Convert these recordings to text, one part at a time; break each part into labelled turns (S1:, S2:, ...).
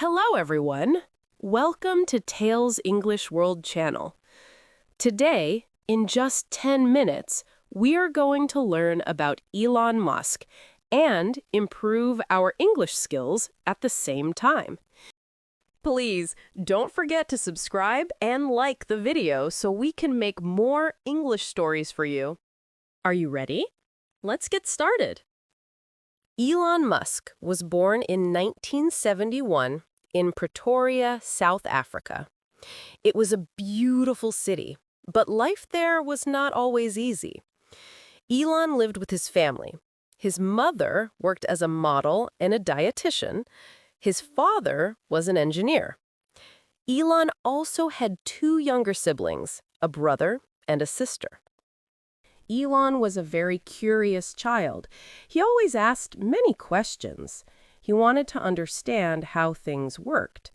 S1: Hello, everyone. Welcome to Tales English World Channel. Today, in just 10 minutes, we are going to learn about Elon Musk and improve our English skills at the same time. Please don't forget to subscribe and like the video so we can make more English stories for you. Are you ready? Let's get started. Elon Musk was born in 1971 in Pretoria, South Africa. It was a beautiful city, but life there was not always easy. Elon lived with his family. His mother worked as a model and a dietitian. His father was an engineer. Elon also had two younger siblings, a brother and a sister. Elon was a very curious child. He always asked many questions. He wanted to understand how things worked.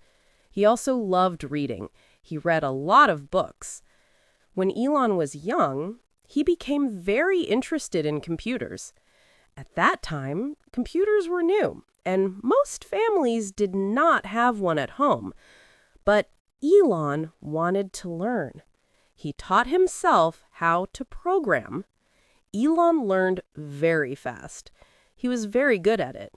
S1: He also loved reading. He read a lot of books. When Elon was young, he became very interested in computers. At that time, computers were new, and most families did not have one at home. But Elon wanted to learn. He taught himself how to program. Elon learned very fast. He was very good at it.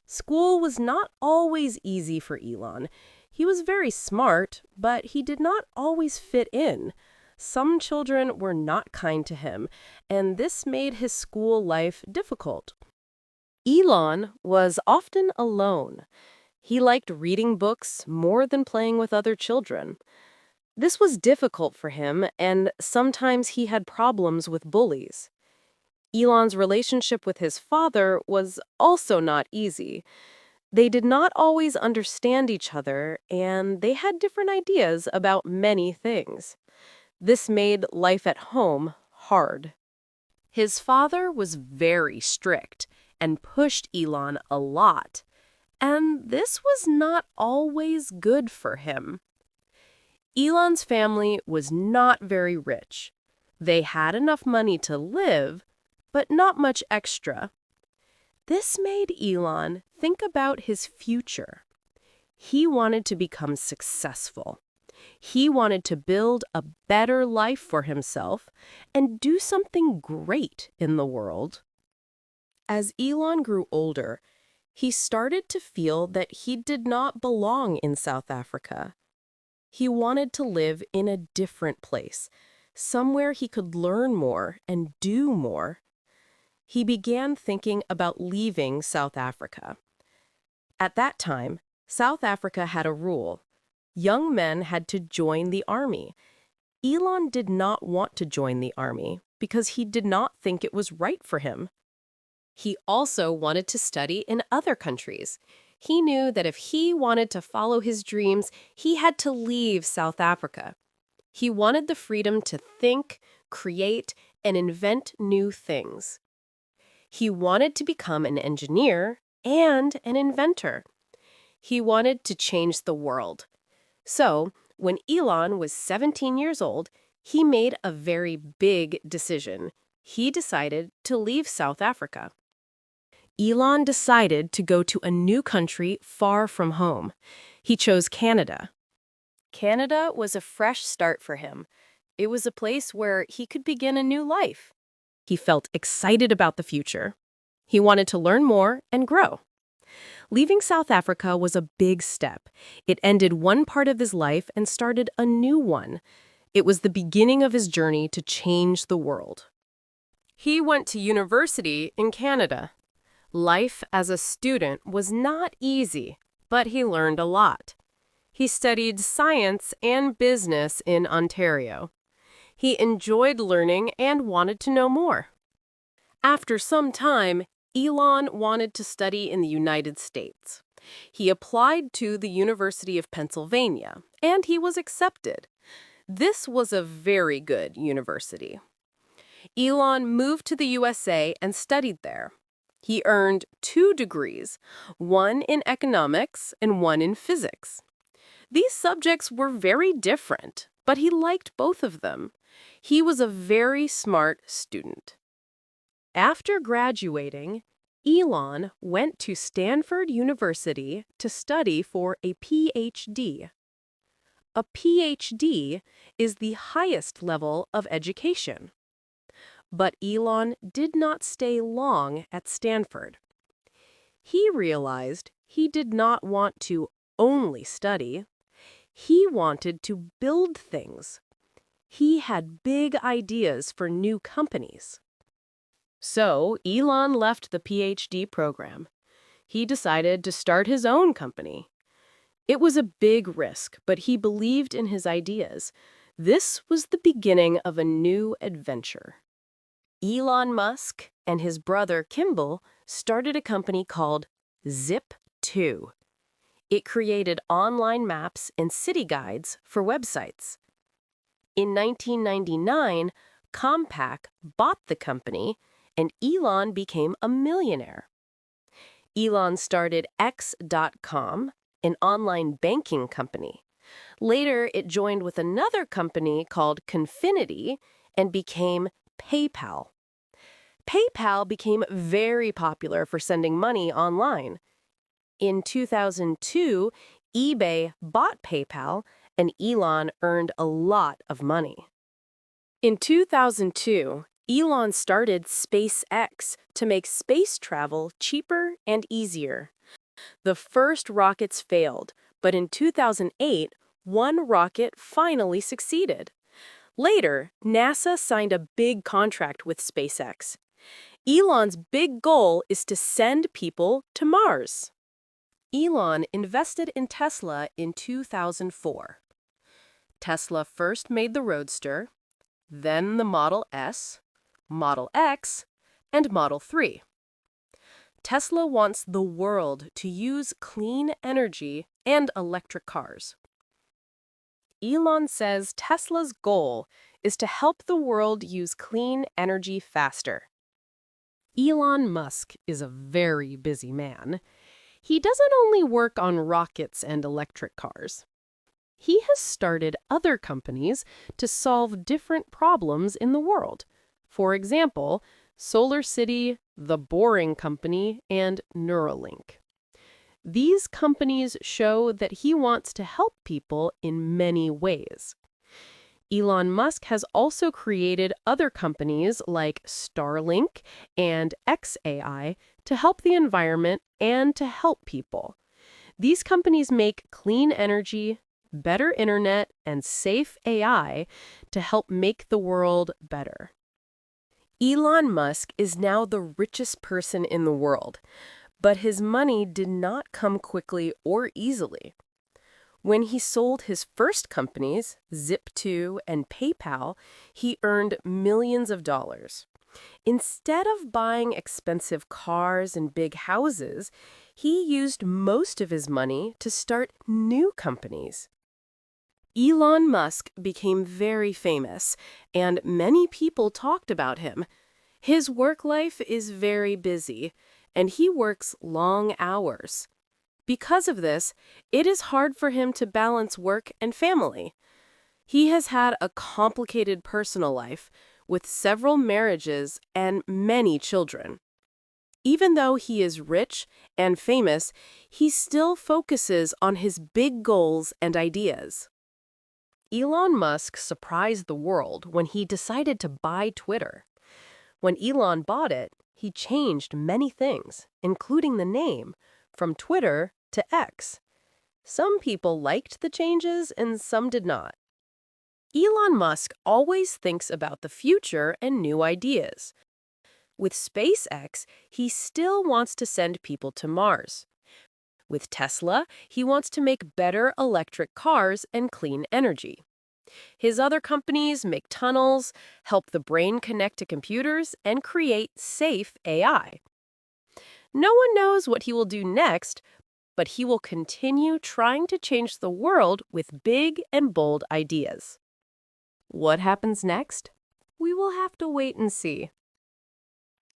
S1: School was not always easy for Elon. He was very smart, but he did not always fit in. Some children were not kind to him, and this made his school life difficult. Elon was often alone. He liked reading books more than playing with other children. This was difficult for him, and sometimes he had problems with bullies. Elon's relationship with his father was also not easy. They did not always understand each other, and they had different ideas about many things. This made life at home hard. His father was very strict and pushed Elon a lot, and this was not always good for him. Elon's family was not very rich. They had enough money to live, but not much extra. This made Elon think about his future. He wanted to become successful. He wanted to build a better life for himself and do something great in the world. As Elon grew older, he started to feel that he did not belong in South Africa. He wanted to live in a different place, somewhere he could learn more and do more. He began thinking about leaving South Africa. At that time, South Africa had a rule. Young men had to join the army. Elon did not want to join the army because he did not think it was right for him. He also wanted to study in other countries. He knew that if he wanted to follow his dreams, he had to leave South Africa. He wanted the freedom to think, create, and invent new things. He wanted to become an engineer and an inventor. He wanted to change the world. So, when Elon was 17 years old, he made a very big decision. He decided to leave South Africa. Elon decided to go to a new country far from home. He chose Canada. Canada was a fresh start for him. It was a place where he could begin a new life. He felt excited about the future. He wanted to learn more and grow. Leaving South Africa was a big step. It ended one part of his life and started a new one. It was the beginning of his journey to change the world. He went to university in Canada. Life as a student was not easy, but he learned a lot. He studied science and business in Ontario. He enjoyed learning and wanted to know more. After some time, Elon wanted to study in the United States. He applied to the University of Pennsylvania, and he was accepted. This was a very good university. Elon moved to the USA and studied there. He earned 2 degrees, one in economics and one in physics. These subjects were very different, but he liked both of them. He was a very smart student. After graduating, Elon went to Stanford University to study for a PhD. A PhD is the highest level of education. But Elon did not stay long at Stanford. He realized he did not want to only study. He wanted to build things. He had big ideas for new companies. So Elon left the PhD program. He decided to start his own company. It was a big risk, but he believed in his ideas. This was the beginning of a new adventure. Elon Musk and his brother Kimball started a company called Zip2. It created online maps and city guides for websites. In 1999, Compaq bought the company, and Elon became a millionaire. Elon started X.com, an online banking company. Later, it joined with another company called Confinity and became PayPal. PayPal became very popular for sending money online. In 2002, eBay bought PayPal, and Elon earned a lot of money. In 2002, Elon started SpaceX to make space travel cheaper and easier. The first rockets failed, but in 2008, one rocket finally succeeded. Later, NASA signed a big contract with SpaceX. Elon's big goal is to send people to Mars. Elon invested in Tesla in 2004. Tesla first made the Roadster, then the Model S, Model X, and Model 3. Tesla wants the world to use clean energy and electric cars. Elon says Tesla's goal is to help the world use clean energy faster. Elon Musk is a very busy man. He doesn't only work on rockets and electric cars. He has started other companies to solve different problems in the world. For example, SolarCity, The Boring Company, and Neuralink. These companies show that he wants to help people in many ways. Elon Musk has also created other companies like Starlink and xAI to help the environment and to help people. These companies make clean energy, better internet, and safe AI to help make the world better. Elon Musk is now the richest person in the world, but his money did not come quickly or easily. When he sold his first companies, Zip2 and PayPal, he earned millions of dollars. Instead of buying expensive cars and big houses, he used most of his money to start new companies. Elon Musk became very famous, and many people talked about him. His work life is very busy, and he works long hours. Because of this, it is hard for him to balance work and family. He has had a complicated personal life, with several marriages and many children. Even though he is rich and famous, he still focuses on his big goals and ideas. Elon Musk surprised the world when he decided to buy Twitter. When Elon bought it, he changed many things, including the name, from Twitter to X. Some people liked the changes and some did not. Elon Musk always thinks about the future and new ideas. With SpaceX, he still wants to send people to Mars. With Tesla, he wants to make better electric cars and clean energy. His other companies make tunnels, help the brain connect to computers, and create safe AI. No one knows what he will do next, but he will continue trying to change the world with big and bold ideas. What happens next? We will have to wait and see.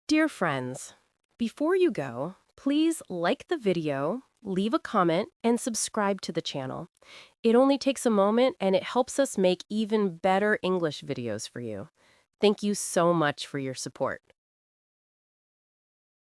S1: Dear friends, before you go, please like the video, leave a comment, and subscribe to the channel. It only takes a moment and it helps us make even better English videos for you. Thank you so much for your support.